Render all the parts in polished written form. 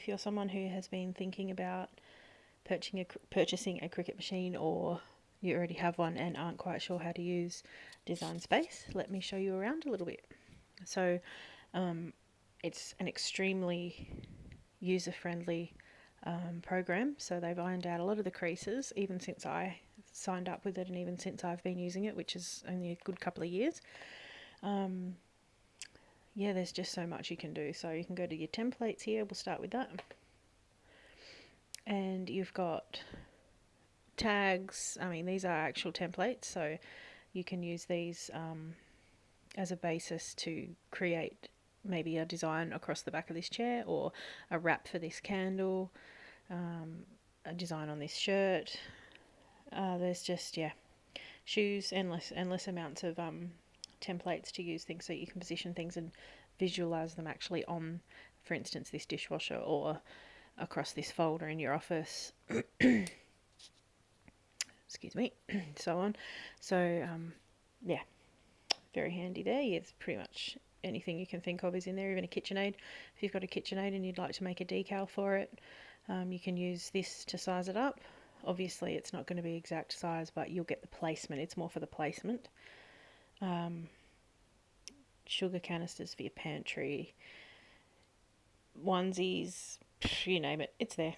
you're someone who has been thinking about purchasing a Cricut machine, or you already have one and aren't quite sure how to use Design Space, let me show you around a little bit. So it's an extremely user-friendly program, so they've ironed out a lot of the creases even since I signed up with it, and even since I've been using it, which is only a good couple of years. Yeah, there's just so much you can do. So you can go to your templates here, we'll start with that, and you've got tags. I mean, these are actual templates, so you can use these as a basis to create maybe a design across the back of this chair, or a wrap for this candle, a design on this shirt. There's just, yeah, shoes, endless amounts of templates to use things, so you can position things and visualize them actually on, for instance, this dishwasher, or across this folder in your office. Excuse me. So on. So yeah, very handy there. Yeah, it's pretty much anything you can think of is in there, even a KitchenAid. If you've got a KitchenAid and you'd like to make a decal for it, you can use this to size it up. Obviously it's not going to be exact size, but you'll get the placement. It's more for the placement. Sugar canisters for your pantry, onesies, you name it, it's there.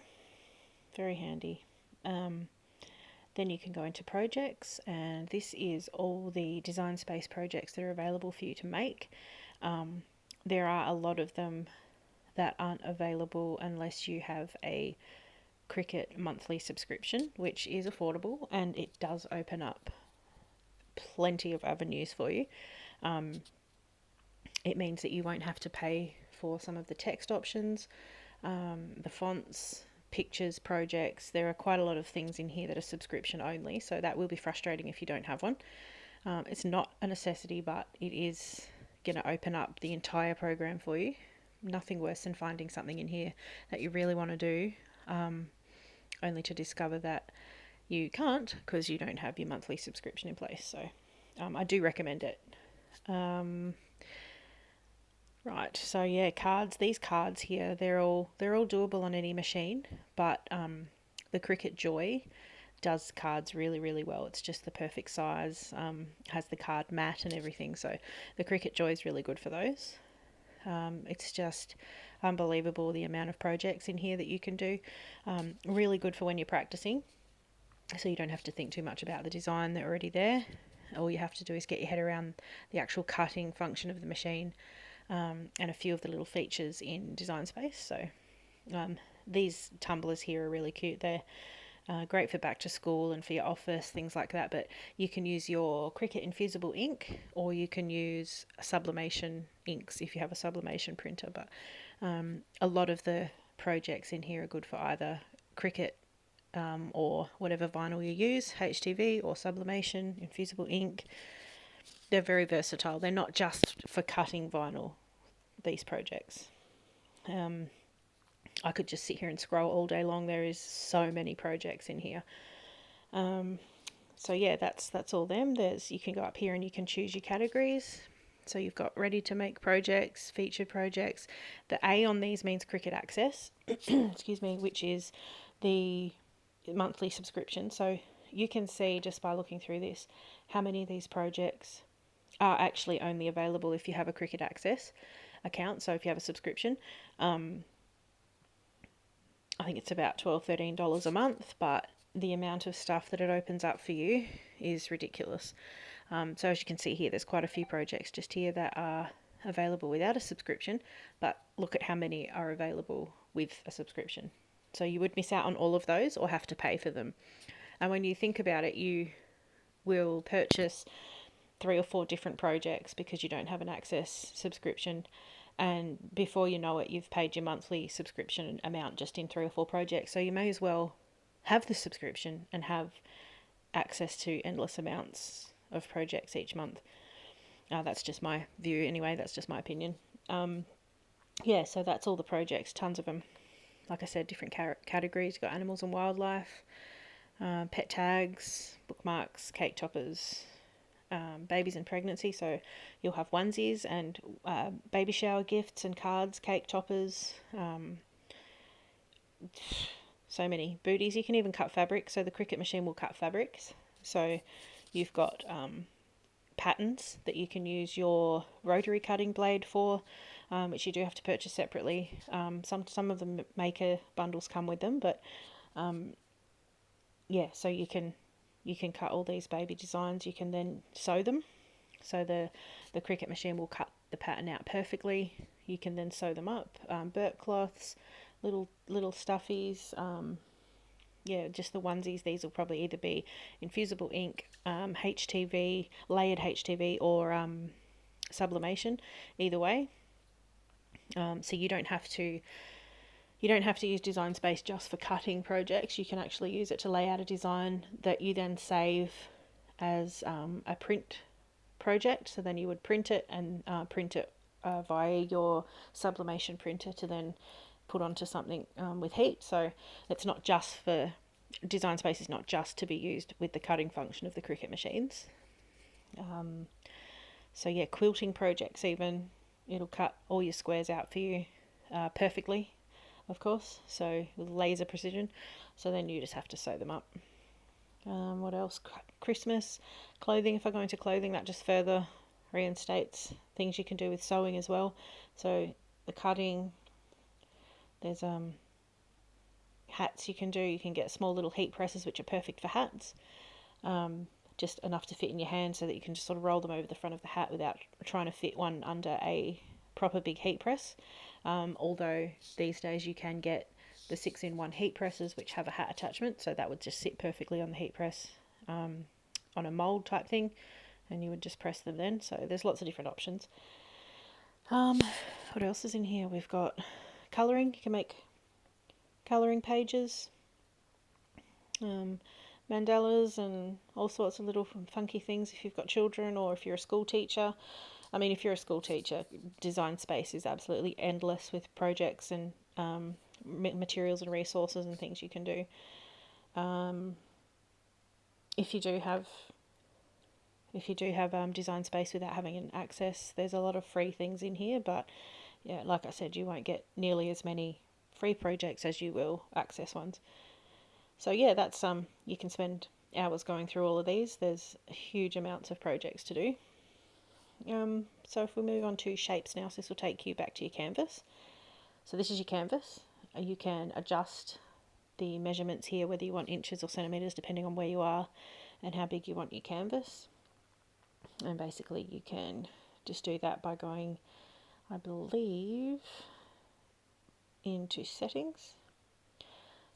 Very handy. Then you can go into projects, and this is all the Design Space projects that are available for you to make. There are a lot of them that aren't available unless you have a Cricut monthly subscription, which is affordable, and it does open up plenty of avenues for you. It means that you won't have to pay for some of the text options, the fonts, pictures, projects. There are quite a lot of things in here that are subscription only, so that will be frustrating if you don't have one. It's not a necessity, but it is going to open up the entire program for you. Nothing worse than finding something in here that you really want to do, only to discover that you can't because you don't have your monthly subscription in place. So I do recommend it. Right, so yeah, cards. These cards here, they're all doable on any machine, but the Cricut Joy does cards really well. It's just the perfect size. Has the card mat and everything, so the Cricut Joy is really good for those. It's just unbelievable the amount of projects in here that you can do. Really good for when you're practicing, so you don't have to think too much about the design. They're already there. All you have to do is get your head around the actual cutting function of the machine, and a few of the little features in Design Space. So these tumblers here are really cute. They're great for back to school and for your office, things like that. But you can use your Cricut infusible ink, or you can use sublimation inks if you have a sublimation printer. But a lot of the projects in here are good for either Cricut or whatever vinyl you use, HTV or sublimation, infusible ink. They're very versatile. They're not just for cutting vinyl, these projects. I could just sit here and scroll all day long. There is so many projects in here. So yeah, that's all them. You can go up here and you can choose your categories. So you've got ready to make projects, featured projects. The A on these means Cricut Access, excuse me, which is the monthly subscription. So you can see just by looking through this how many of these projects are actually only available if you have a Cricut Access account. So if you have a subscription, I think it's about $12-13 a month, but the amount of stuff that it opens up for you is ridiculous. So as you can see here, there's quite a few projects just here that are available without a subscription, but look at how many are available with a subscription. So you would miss out on all of those or have to pay for them. And when you think about it, you will purchase 3 or 4 different projects because you don't have an Access subscription, and before you know it, you've paid your monthly subscription amount just in 3 or 4 projects. So you may as well have the subscription and have access to endless amounts of projects each month. That's just my view anyway. That's just my opinion. Yeah, so that's all the projects, tons of them. Like I said, different categories. You've got animals and wildlife, pet tags, bookmarks, cake toppers, babies and pregnancy. So you'll have onesies and baby shower gifts and cards, cake toppers, so many booties. You can even cut fabric, so the Cricut machine will cut fabrics. So you've got patterns that you can use your rotary cutting blade for, which you do have to purchase separately. Some of the maker bundles come with them, but yeah, so you can cut all these baby designs. You can then sew them, so the Cricut machine will cut the pattern out perfectly. You can then sew them up. Burp cloths, little stuffies. Yeah, just the onesies. These will probably either be infusible ink, HTV, layered HTV, or sublimation. Either way, so you don't have to use Design Space just for cutting projects. You can actually use it to lay out a design that you then save as a print project. So then you would print it and print it via your sublimation printer to then put onto something with heat. So it's not just for Design Space is not just to be used with the cutting function of the Cricut machines. So yeah, quilting projects even, it'll cut all your squares out for you perfectly, of course, so with laser precision. So then you just have to sew them up. What else? Christmas clothing. If I go into clothing, that just further reinstates things you can do with sewing as well. So the cutting, there's hats you can do. You can get small little heat presses which are perfect for hats, just enough to fit in your hand so that you can just sort of roll them over the front of the hat without trying to fit one under a proper big heat press. Although these days you can get the 6-in-1 heat presses which have a hat attachment, so that would just sit perfectly on the heat press, on a mold type thing, and you would just press them then. So there's lots of different options. What else is in here? We've got colouring. You can make colouring pages, mandalas, and all sorts of little funky things if you've got children or if you're a school teacher. I mean, if you're a school teacher, Design Space is absolutely endless with projects and materials and resources and things you can do. If you do have Design Space without having an access, there's a lot of free things in here, but yeah, like I said, you won't get nearly as many free projects as you will access ones. So yeah, that's you can spend hours going through all of these. There's huge amounts of projects to do. So if we move on to shapes now, so this will take you back to your canvas. So this is your canvas. You can adjust the measurements here, whether you want inches or centimetres, depending on where you are and how big you want your canvas. And basically you can just do that by going, I believe, into settings.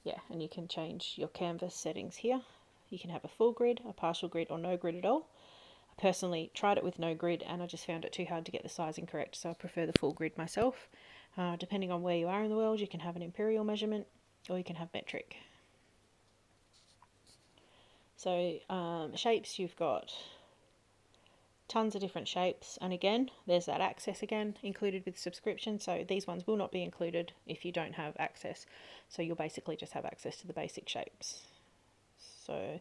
Yeah, and you can change your canvas settings here. You can have a full grid, a partial grid, or no grid at all. I personally tried it with no grid and I just found it too hard to get the sizing correct, so I prefer the full grid myself. Depending on where you are in the world, you can have an imperial measurement or you can have metric. So shapes, you've got tons of different shapes, and again there's that access again included with subscription, so these ones will not be included if you don't have access, so you'll basically just have access to the basic shapes. So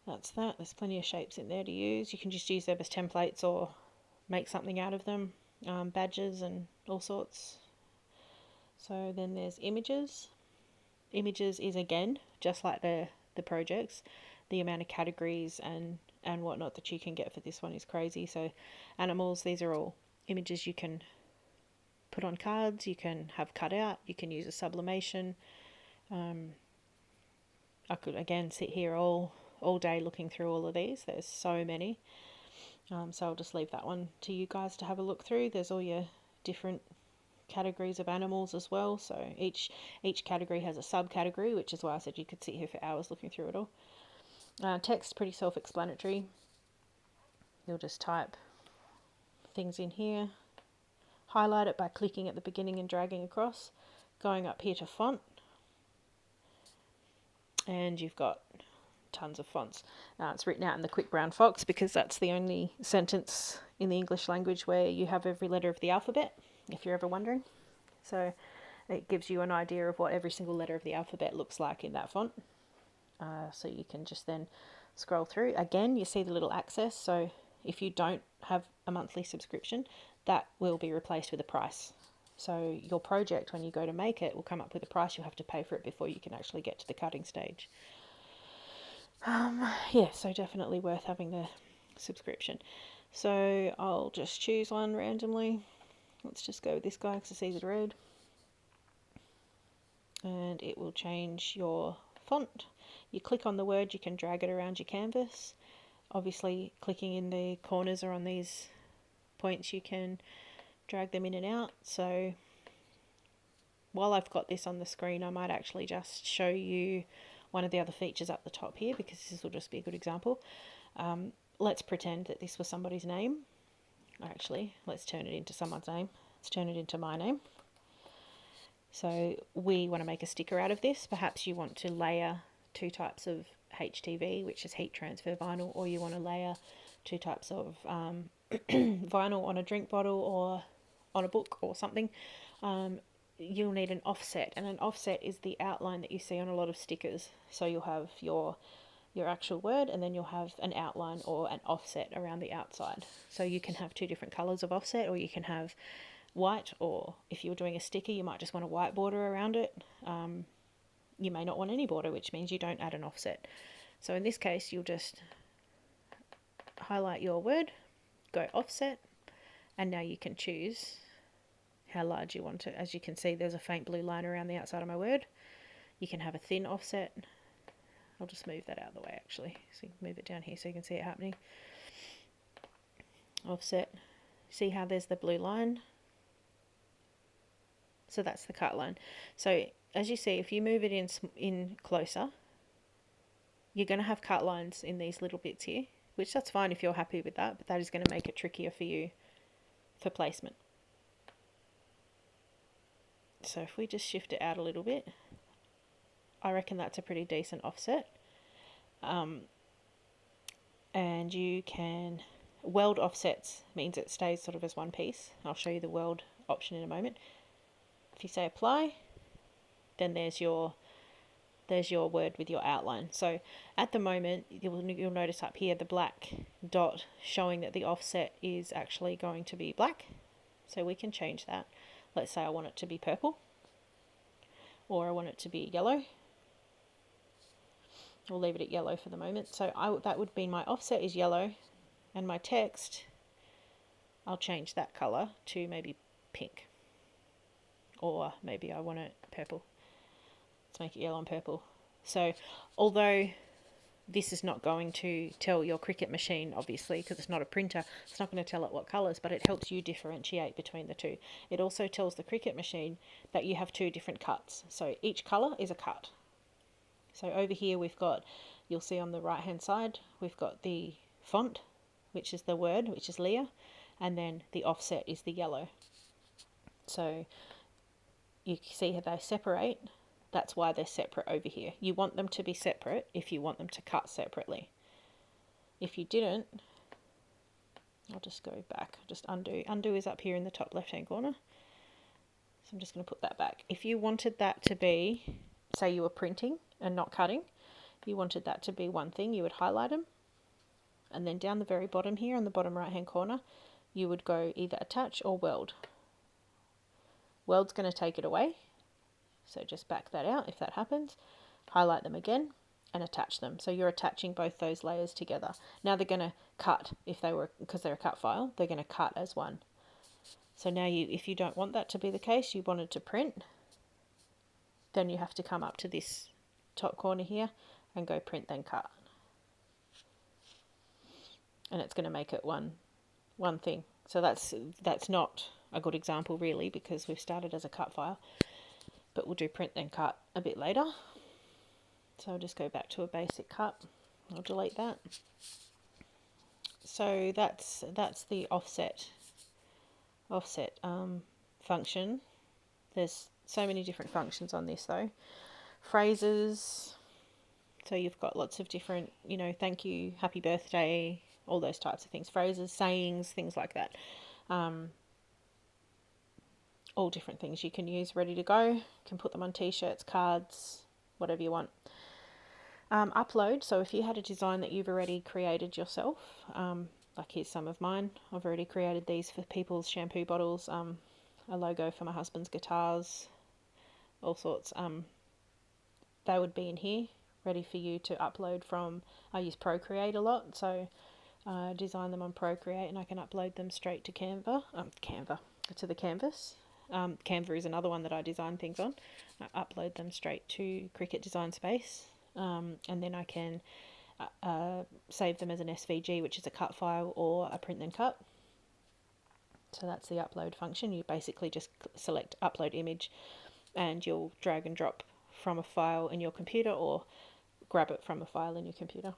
that's that. There's plenty of shapes in there to use. You can just use them as templates or make something out of them, badges and all sorts. So then there's images. Images is again just like the projects. The amount of categories and whatnot that you can get for this one is crazy. So animals, these are all images you can put on cards, you can have cut out, you can use a sublimation. I could again sit here all day looking through all of these. There's so many. So I'll just leave that one to you guys to have a look through. There's all your different categories of animals as well. So each category has a subcategory, which is why I said you could sit here for hours looking through it all. Text, pretty self-explanatory. You'll just type things in here, highlight it by clicking at the beginning and dragging across, going up here to font, and you've got tons of fonts. It's written out in the Quick Brown Fox because that's the only sentence in the English language where you have every letter of the alphabet, if you're ever wondering. So it gives you an idea of what every single letter of the alphabet looks like in that font. So you can just then scroll through. Again, you see the little access, so if you don't have a monthly subscription, that will be replaced with a price. So your project, when you go to make it, will come up with a price. You'll have to pay for it before you can actually get to the cutting stage. Yeah, so definitely worth having the subscription. So I'll just choose one randomly. Let's just go with this guy because it's easy to read. And it will change your font. You click on the word, you can drag it around your canvas. Obviously, clicking in the corners or on these points, you can drag them in and out. So while I've got this on the screen, I might actually just show you one of the other features up the top here, because this will just be a good example. Let's pretend that this was somebody's name. Actually, let's turn it into someone's name. Let's turn it into my name. So we want to make a sticker out of this. Perhaps you want to layer two types of HTV, which is heat transfer vinyl, or you want to layer two types of vinyl on a drink bottle or on a book or something. You'll need an offset, and an offset is the outline that you see on a lot of stickers. So you'll have your actual word, and then you'll have an outline or an offset around the outside. So you can have two different colours of offset, or you can have white, or if you're doing a sticker, you might just want a white border around it. You may not want any border, which means you don't add an offset. So in this case, you'll just highlight your word, go offset, and now you can choose how large you want it. As you can see, there's a faint blue line around the outside of my word. You can have a thin offset. I'll just move that out of the way actually, so you can move it down here so you can see it happening. Offset. See how there's the blue line? So that's the cut line. So as you see, if you move it in closer, you're going to have cut lines in these little bits here, which that's fine if you're happy with that, but that is going to make it trickier for you for placement. So if we just shift it out a little bit, I reckon that's a pretty decent offset. And you can weld offsets, means it stays sort of as one piece. I'll show you the weld option in a moment. If you say apply, then there's your word with your outline. So at the moment, you'll notice up here the black dot showing that the offset is actually going to be black. So we can change that. Let's say I want it to be purple, or I want it to be yellow. We'll leave it at yellow for the moment. So that would be my offset is yellow, and my text, I'll change that colour to maybe pink, or maybe I want it purple. Let's make it yellow and purple. So although this is not going to tell your Cricut machine, obviously, because it's not a printer, it's not going to tell it what colours, but it helps you differentiate between the two. It also tells the Cricut machine that you have two different cuts. So each colour is a cut. So over here we've got, you'll see on the right hand side, we've got the font, which is the word, which is Leah, and then the offset is the yellow. So you see how they separate. That's why they're separate over here. You want them to be separate if you want them to cut separately. If you didn't, I'll just go back, just undo. Undo is up here in the top left hand corner. So I'm just going to put that back. If you wanted that to be, say you were printing and not cutting, you wanted that to be one thing, you would highlight them. And then down the very bottom here, on the bottom right hand corner, you would go either attach or weld. Weld's going to take it away. So just back that out if that happens. Highlight them again and attach them. So you're attaching both those layers together. Now they're going to cut, because they're a cut file, they're going to cut as one. So now if you don't want that to be the case, you wanted to print, then you have to come up to this top corner here and go print then cut. And it's going to make it one thing. So that's not a good example really, because we've started as a cut file, but we'll do print then cut a bit later. So I'll just go back to a basic cut. I'll delete that. So that's the offset function. There's so many different functions on this though. Phrases. So you've got lots of different, thank you, happy birthday, all those types of things. Phrases, sayings, things like that. All different things you can use ready to go. You can put them on t-shirts, cards, whatever you want. Upload. So if you had a design that you've already created yourself, like here's some of mine. I've already created these for people's shampoo bottles. a logo for my husband's guitars, all sorts. They would be in here, ready for you to upload from. I use Procreate a lot, so I design them on Procreate and I can upload them straight to to the canvas. Canva is another one that I design things on. I upload them straight to Cricut Design Space, and then I can save them as an SVG, which is a cut file, or a print then cut. So that's the upload function. You basically just select upload image and you'll drag and drop from a file in your computer or grab it from a file in your computer.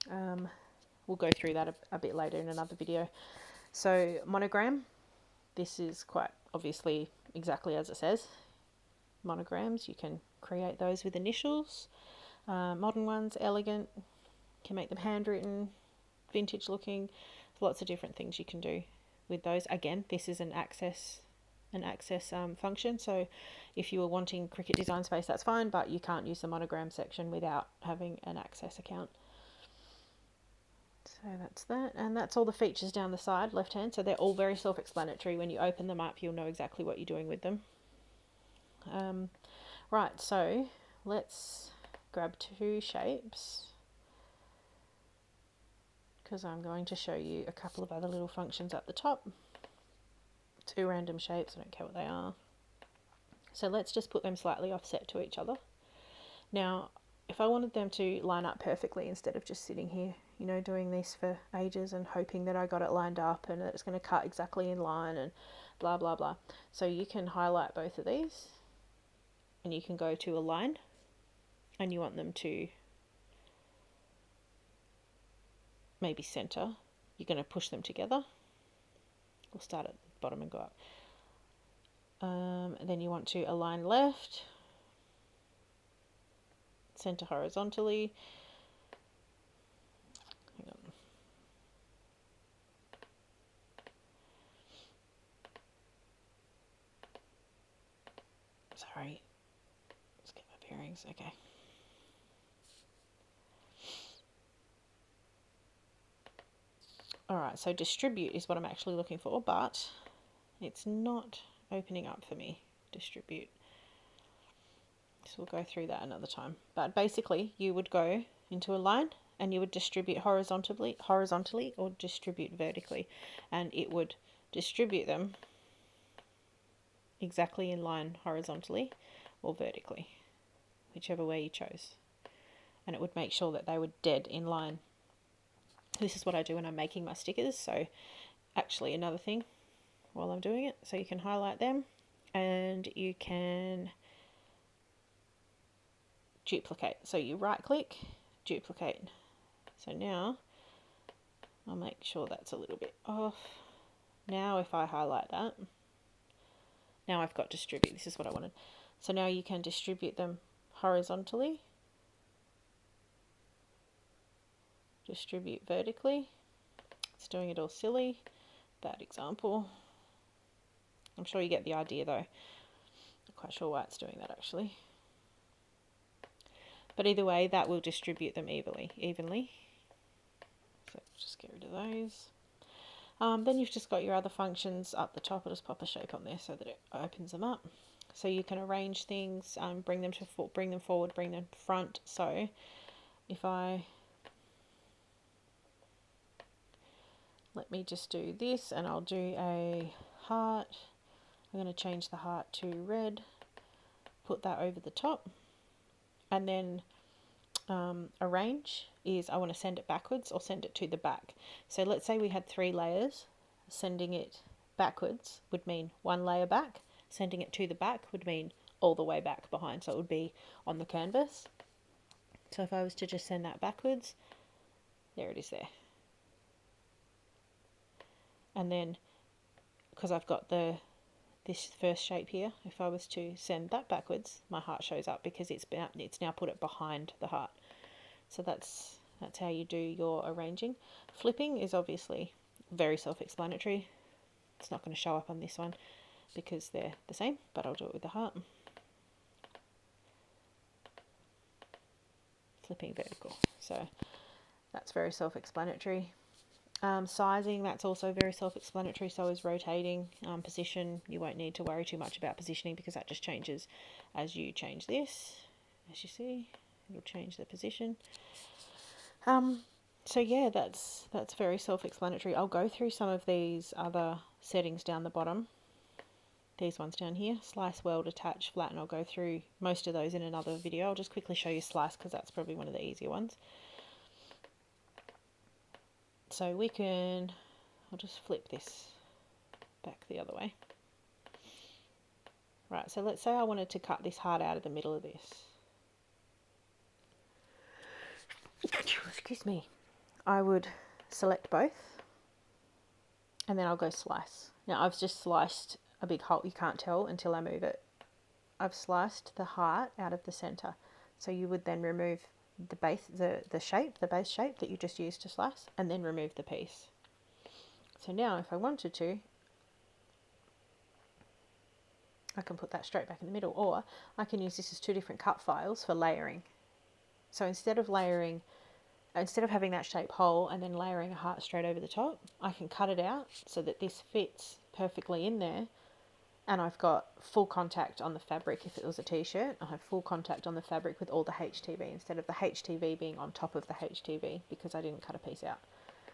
We'll go through that a bit later in another video. So monogram, this is quite obviously exactly as it says. Monograms, you can create those with initials. Modern ones, elegant, can make them handwritten, vintage looking. Lots of different things you can do with those. Again, this is an access function, so if you were wanting Cricut Design Space, that's fine, but you can't use the monogram section without having an access account. So that's that, and that's all the features down the side left hand, so they're all very self-explanatory. When you open them up, you'll know exactly what you're doing with them. Right, so let's grab two shapes, because I'm going to show you a couple of other little functions at the top. Two random shapes, I don't care what they are. So let's just put them slightly offset to each other. Now, if I wanted them to line up perfectly instead of just sitting here, you know, doing this for ages and hoping that I got it lined up and that it's going to cut exactly in line and blah, blah, blah. So you can highlight both of these and you can go to align and you want them to maybe center. You're going to push them together. We'll start at the bottom and go up. Then you want to align left, center horizontally. Hang on. Sorry, let's get my bearings. Okay. Alright, so distribute is what I'm actually looking for, but it's not opening up for me. Distribute. So we'll go through that another time. But basically, you would go into a line and you would distribute horizontally or distribute vertically, and it would distribute them exactly in line horizontally or vertically, whichever way you chose. And it would make sure that they were dead in line. This is what I do when I'm making my stickers. So actually another thing while I'm doing it, so you can highlight them and you can duplicate. So you right click, duplicate. So now I'll make sure that's a little bit off. Now if I highlight that, now I've got distribute. This is what I wanted. So now you can distribute them horizontally, distribute vertically. It's doing it all silly. Bad example. I'm sure you get the idea though. Not quite sure why it's doing that actually. But either way, that will distribute them evenly. So just get rid of those. Then you've just got your other functions up the top. I'll just pop a shape on there so that it opens them up. So you can arrange things, bring them forward, bring them front. So if let me just do this, and I'll do a heart. I'm going to change the heart to red, put that over the top, and then arrange is I want to send it backwards or send it to the back. So let's say we had 3 layers. Sending it backwards would mean 1 layer back. Sending it to the back would mean all the way back behind. So it would be on the canvas. So if I was to just send that backwards, there it is there. And then because I've got this first shape here, if I was to send that backwards, my heart shows up because it's now put it behind the heart. So that's how you do your arranging. Flipping is obviously very self-explanatory. It's not going to show up on this one because they're the same, but I'll do it with the heart. Flipping vertical. So that's very self-explanatory. Sizing, that's also very self-explanatory, so is rotating. Position, you won't need to worry too much about positioning because that just changes as you change this. As you see, it'll change the position. So yeah, that's very self-explanatory. I'll go through some of these other settings down the bottom. These ones down here, slice, weld, attach, flatten. I'll go through most of those in another video. I'll just quickly show you slice because that's probably one of the easier ones. So we can, I'll just flip this back the other way. Right, so let's say I wanted to cut this heart out of the middle of this. Excuse me. I would select both and then I'll go slice. Now I've just sliced a big hole, you can't tell until I move it. I've sliced the heart out of the center. So you would then remove the base, the base shape that you just used to slice, and then remove the piece. So now if I wanted to, I can put that straight back in the middle, or I can use this as two different cut files for layering. So instead of having that shape whole and then layering a heart straight over the top, I can cut it out so that this fits perfectly in there, and I've got full contact on the fabric. If it was a t-shirt, I have full contact on the fabric with all the HTV instead of the HTV being on top of the HTV because I didn't cut a piece out.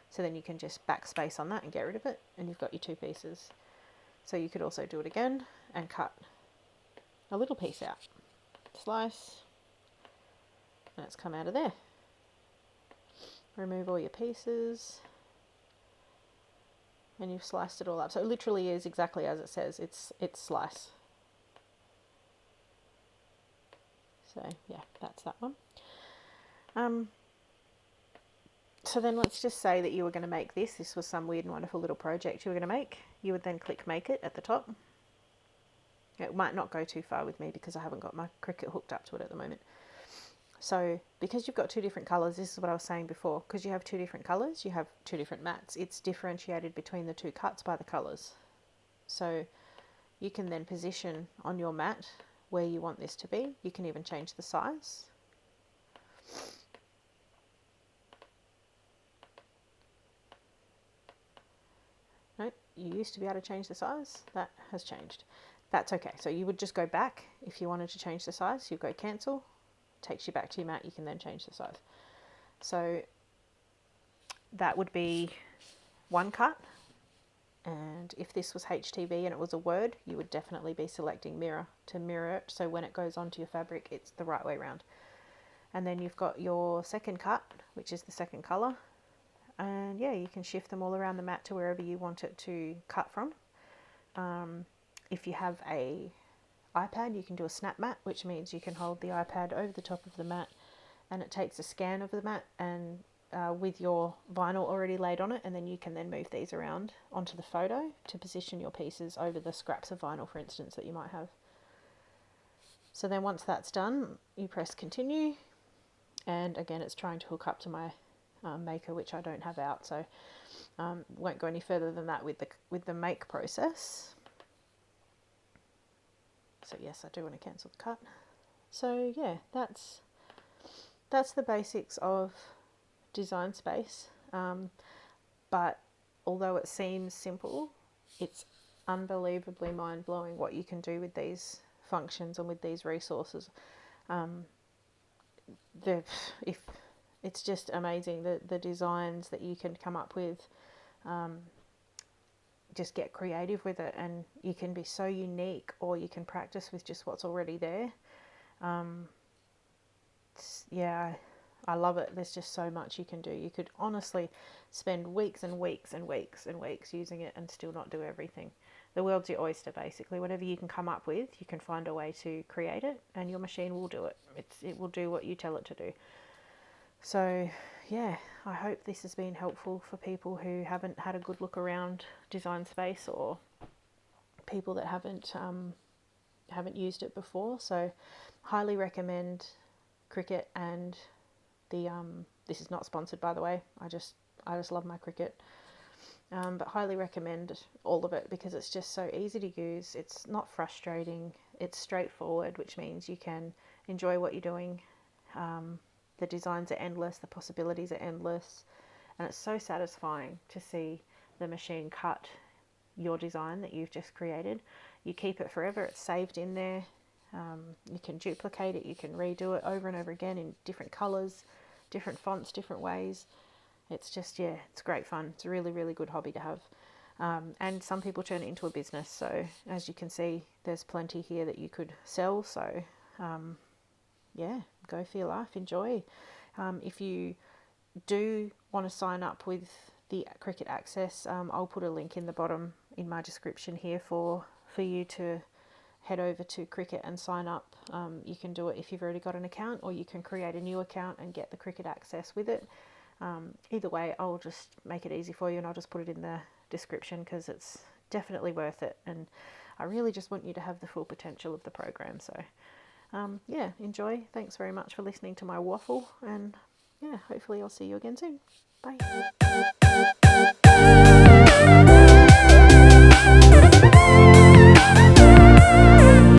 So then you can just backspace on that and get rid of it, and you've got your two pieces. So you could also do it again and cut a little piece out. Slice, and it's come out of there. Remove all your pieces, and you've sliced it all up. So it literally is exactly as it says. It's slice. So yeah, that's that one. So then let's just say that you were going to make this. This was some weird and wonderful little project you were going to make. You would then click make it at the top. It might not go too far with me because I haven't got my Cricut hooked up to it at the moment. So because you've got two different colours, this is what I was saying before, because you have two different colours, you have two different mats. It's differentiated between the two cuts by the colours. So you can then position on your mat where you want this to be. You can even change the size. No, you used to be able to change the size. That has changed. That's okay. So you would just go back if you wanted to change the size. You go cancel, takes you back to your mat. You can then change the size. So that would be one cut. And if this was HTV and it was a word, you would definitely be selecting mirror to mirror it. So when it goes onto your fabric, it's the right way around. And then you've got your second cut, which is the second colour. And yeah, you can shift them all around the mat to wherever you want it to cut from. If you have a iPad, you can do a snap mat, which means you can hold the iPad over the top of the mat and it takes a scan of the mat and with your vinyl already laid on it, and then you can then move these around onto the photo to position your pieces over the scraps of vinyl, for instance, that you might have. So then once that's done, you press continue, and again it's trying to hook up to my maker, which I don't have out, so won't go any further than that with the make process. So yes, I do want to cancel the cut. So yeah, that's the basics of Design Space, but although it seems simple, it's unbelievably mind-blowing what you can do with these functions and with these resources. It's just amazing the designs that you can come up with. Just get creative with it, and you can be so unique, or you can practice with just what's already there. Yeah, I love it. There's just so much you can do. You could honestly spend weeks and weeks and weeks and weeks using it and still not do everything. The world's your oyster, basically. Whatever you can come up with, you can find a way to create it, and your machine will do it. It will do what you tell it to do. So yeah, I hope this has been helpful for people who haven't had a good look around Design Space, or people that haven't used it before. So highly recommend Cricut, and this is not sponsored, by the way. I just love my Cricut, but highly recommend all of it because it's just so easy to use. It's not frustrating. It's straightforward, which means you can enjoy what you're doing. The designs are endless. The possibilities are endless, and it's so satisfying to see the machine cut your design that you've just created. You keep it forever, it's saved in there. You can duplicate it, you can redo it over and over again in different colours, different fonts, different ways. It's just, yeah, it's great fun. It's a really, really good hobby to have. And some people turn it into a business. So as you can see, there's plenty here that you could sell. So yeah, go for your life, enjoy. If you do want to sign up with the Cricut Access, I'll put a link in the bottom in my description here for you to head over to Cricut and sign up. You can do it if you've already got an account, or you can create a new account and get the Cricut Access with it. Either way, I'll just make it easy for you, and I'll just put it in the description because it's definitely worth it, and I really just want you to have the full potential of the program. So yeah, enjoy. Thanks very much for listening to my waffle, and yeah, hopefully I'll see you again soon. Bye.